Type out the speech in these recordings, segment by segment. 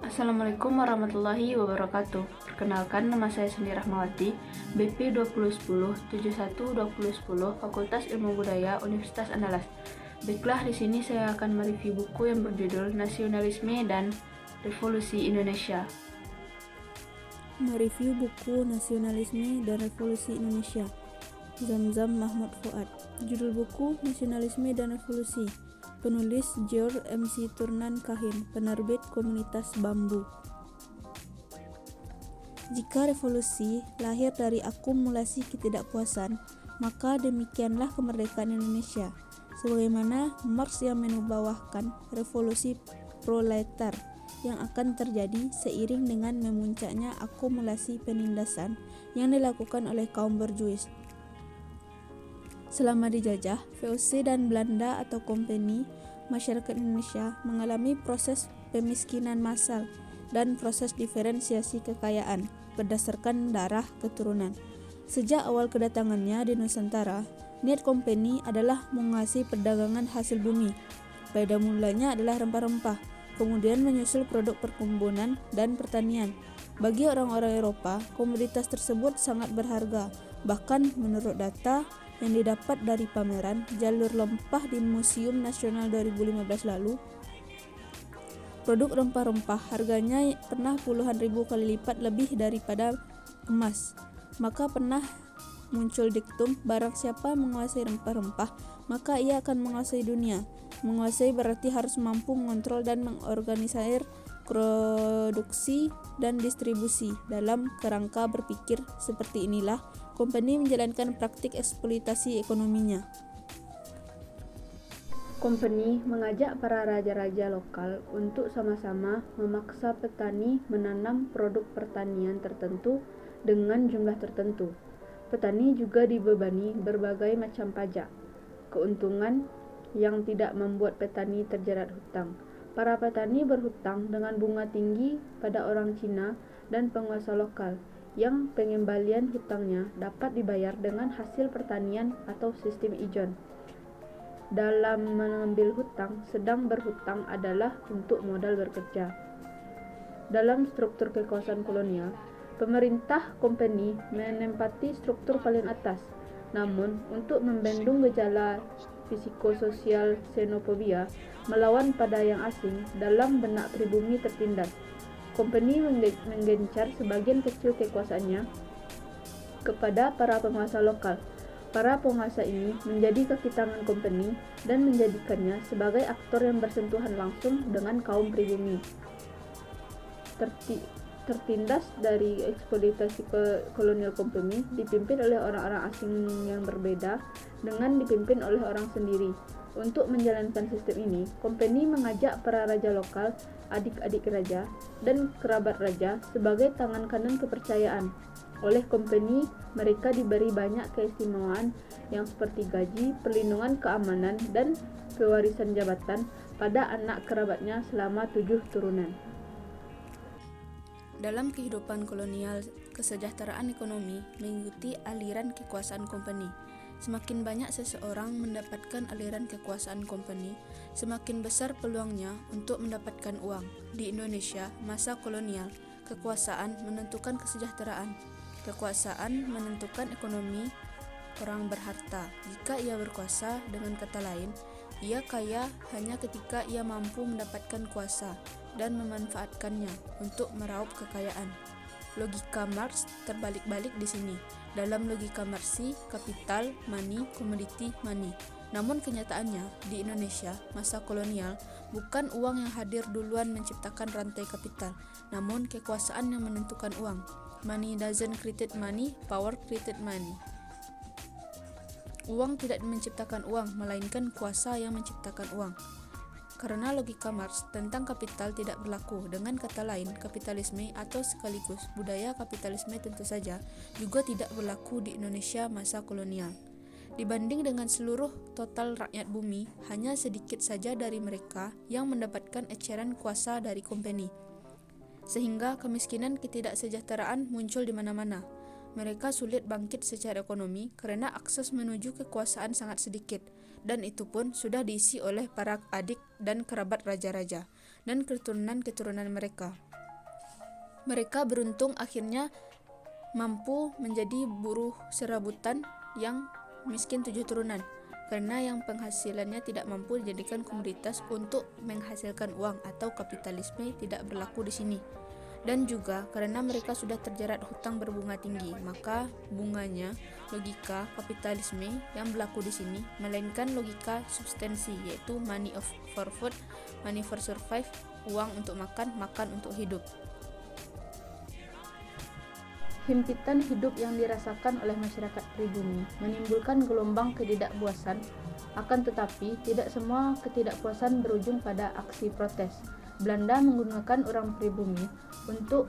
Assalamualaikum warahmatullahi wabarakatuh. Perkenalkan, nama saya Cindy Rahmawati, BP 2010 71 2010 Fakultas Ilmu Budaya Universitas Andalas. Baiklah, di sini saya akan mereview buku yang berjudul Nasionalisme dan Revolusi Indonesia. Mereview buku Nasionalisme dan Revolusi Indonesia, Zamzam Mahmud Fuad. Judul buku Nasionalisme dan Revolusi, penulis George MC Turnan Kahin, penerbit Komunitas Bambu. Jika revolusi lahir dari akumulasi ketidakpuasan, maka demikianlah kemerdekaan Indonesia, sebagaimana Marx yang menubuahkan revolusi proletar yang akan terjadi seiring dengan memuncaknya akumulasi penindasan yang dilakukan oleh kaum berjuis. Selama dijajah, VOC dan Belanda atau Kompeni, masyarakat Indonesia mengalami proses pemiskinan massal dan proses diferensiasi kekayaan berdasarkan darah keturunan. Sejak awal kedatangannya di Nusantara, niat Kompeni adalah menguasai perdagangan hasil bumi. Pada mulanya adalah rempah-rempah, kemudian menyusul produk perkebunan dan pertanian. Bagi orang-orang Eropa, komoditas tersebut sangat berharga. Bahkan menurut data yang didapat dari pameran jalur lempah di Museum Nasional 2015 lalu, produk rempah-rempah harganya pernah puluhan ribu kali lipat lebih daripada emas. Maka pernah muncul diktum, barang siapa menguasai rempah-rempah, maka ia akan menguasai dunia. Menguasai berarti harus mampu mengontrol dan mengorganisir produksi dan distribusi. Dalam kerangka berpikir seperti inilah Kompeni menjalankan praktik eksploitasi ekonominya. Kompeni mengajak para raja-raja lokal untuk sama-sama memaksa petani menanam produk pertanian tertentu dengan jumlah tertentu. Petani juga dibebani berbagai macam pajak. Keuntungan yang tidak membuat petani terjerat hutang. Para petani berhutang dengan bunga tinggi pada orang Cina dan penguasa lokal, yang pengembalian hutangnya dapat dibayar dengan hasil pertanian atau sistem ijon. Dalam mengambil hutang, sedang berhutang adalah untuk modal bekerja. Dalam struktur kekuasaan kolonial, pemerintah Kompeni menempati struktur paling atas. Namun, untuk membendung gejala psikososial xenofobia melawan pada yang asing dalam benak pribumi tertindas, Kompeni menggencar sebagian kecil kekuasaannya kepada para penguasa lokal. Para penguasa ini menjadi kaki tangan Kompeni dan menjadikannya sebagai aktor yang bersentuhan langsung dengan kaum pribumi. Tertindas dari eksploitasi kolonial Kompeni dipimpin oleh orang-orang asing yang berbeda dengan dipimpin oleh orang sendiri. Untuk menjalankan sistem ini, Kompeni mengajak para raja lokal, adik-adik raja, dan kerabat raja sebagai tangan kanan kepercayaan. Oleh Kompeni, mereka diberi banyak keistimewaan yang seperti gaji, perlindungan keamanan, dan pewarisan jabatan pada anak kerabatnya selama 7 turunan. Dalam kehidupan kolonial, kesejahteraan ekonomi mengikuti aliran kekuasaan Kompeni. Semakin banyak seseorang mendapatkan aliran kekuasaan Kompeni, semakin besar peluangnya untuk mendapatkan uang. Di Indonesia, masa kolonial, kekuasaan menentukan kesejahteraan. Kekuasaan menentukan ekonomi orang berharta. Jika ia berkuasa, dengan kata lain, ia kaya hanya ketika ia mampu mendapatkan kuasa dan memanfaatkannya untuk meraup kekayaan. Logika Marx terbalik-balik di sini. Dalam logika Marxi, kapital, money, commodity, money. Namun kenyataannya, di Indonesia, masa kolonial, bukan uang yang hadir duluan menciptakan rantai kapital, namun kekuasaan yang menentukan uang. Money doesn't create money, power created money. Uang tidak menciptakan uang, melainkan kuasa yang menciptakan uang. Karena logika Marx tentang kapital tidak berlaku, dengan kata lain, kapitalisme atau sekaligus budaya kapitalisme tentu saja juga tidak berlaku di Indonesia masa kolonial. Dibanding dengan seluruh total rakyat bumi, hanya sedikit saja dari mereka yang mendapatkan eceran kuasa dari Kompeni. Sehingga kemiskinan ketidaksejahteraan muncul di mana-mana. Mereka sulit bangkit secara ekonomi karena akses menuju kekuasaan sangat sedikit, dan itu pun sudah diisi oleh para adik dan kerabat raja-raja. dan keturunan-keturunan mereka. Mereka beruntung akhirnya mampu menjadi buruh serabutan yang miskin 7 turunan, karena yang penghasilannya tidak mampu dijadikan komoditas untuk menghasilkan uang atau kapitalisme tidak berlaku di sini. Dan juga karena mereka sudah terjerat hutang berbunga tinggi, maka bunganya logika kapitalisme yang berlaku di sini, melainkan logika substansi, yaitu money for food, money for survive, uang untuk makan, makan untuk hidup. Himpitan hidup yang dirasakan oleh masyarakat pribumi menimbulkan gelombang ketidakpuasan, akan tetapi tidak semua ketidakpuasan berujung pada aksi protes. Belanda menggunakan orang pribumi untuk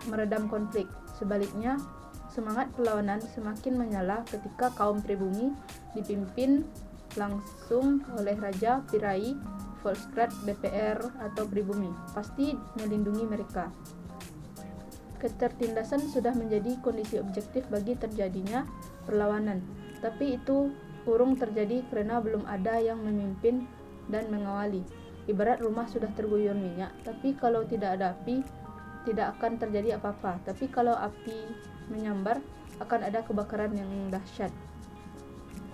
meredam konflik. Sebaliknya, semangat perlawanan semakin menyala ketika kaum pribumi dipimpin langsung oleh Raja Pirai, Volksraad, DPR atau pribumi pasti melindungi mereka. Ketertindasan sudah menjadi kondisi objektif bagi terjadinya perlawanan, tapi itu urung terjadi karena belum ada yang memimpin dan mengawali. Ibarat rumah sudah terguyur minyak, tapi kalau tidak ada api, tidak akan terjadi apa-apa. Tapi kalau api menyambar, akan ada kebakaran yang dahsyat.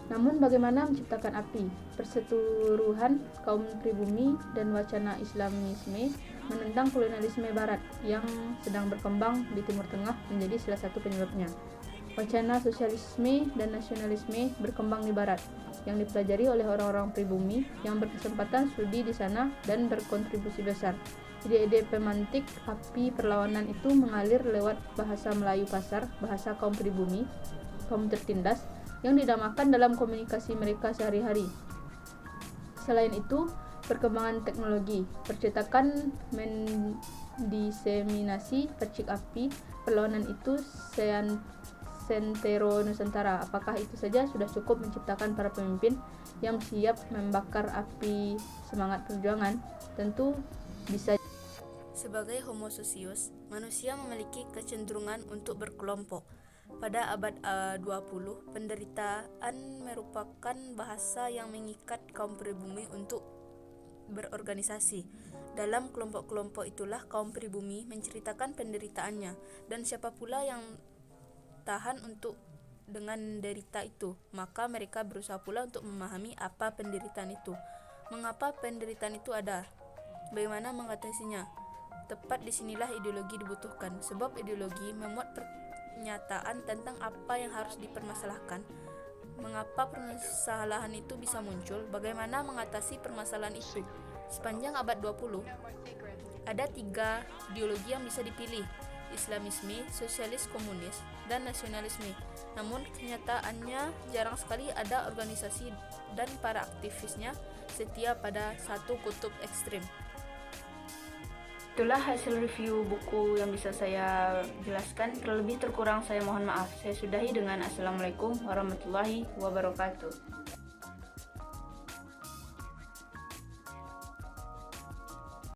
Namun bagaimana menciptakan api? Perseturuhan kaum pribumi dan wacana Islamisme menentang kolonialisme Barat yang sedang berkembang di Timur Tengah menjadi salah satu penyebabnya. Wacana sosialisme dan nasionalisme berkembang di Barat, yang dipelajari oleh orang-orang pribumi yang berkesempatan studi di sana dan berkontribusi besar. Ide-ide pemantik api perlawanan itu mengalir lewat bahasa Melayu pasar, bahasa kaum pribumi, kaum tertindas, yang dinamakan dalam komunikasi mereka sehari-hari. Selain itu, perkembangan teknologi, percetakan, mendiseminasi percik api perlawanan itu sentero Nusantara. Apakah itu saja sudah cukup menciptakan para pemimpin yang siap membakar api semangat perjuangan? Tentu bisa. Sebagai Homo socius, manusia memiliki kecenderungan untuk berkelompok. Pada abad 20, penderitaan merupakan bahasa yang mengikat kaum pribumi untuk berorganisasi. Dalam kelompok-kelompok itulah kaum pribumi menceritakan penderitaannya, dan siapa pula yang tahan untuk dengan derita itu, maka mereka berusaha pula untuk memahami apa penderitaan itu, mengapa penderitaan itu ada, bagaimana mengatasinya. Tepat disinilah ideologi dibutuhkan, sebab ideologi memuat pernyataan tentang apa yang harus dipermasalahkan, mengapa permasalahan itu bisa muncul, bagaimana mengatasi permasalahan itu. Sepanjang abad 20, ada 3 ideologi yang bisa dipilih: Islamisme, sosialis komunis, dan nasionalisme. Namun kenyataannya jarang sekali ada organisasi dan para aktivisnya setia pada satu kutub ekstrim. Itulah hasil review buku yang bisa saya jelaskan. Terlebih terkurang saya mohon maaf. Saya sudahi dengan Assalamualaikum warahmatullahi wabarakatuh.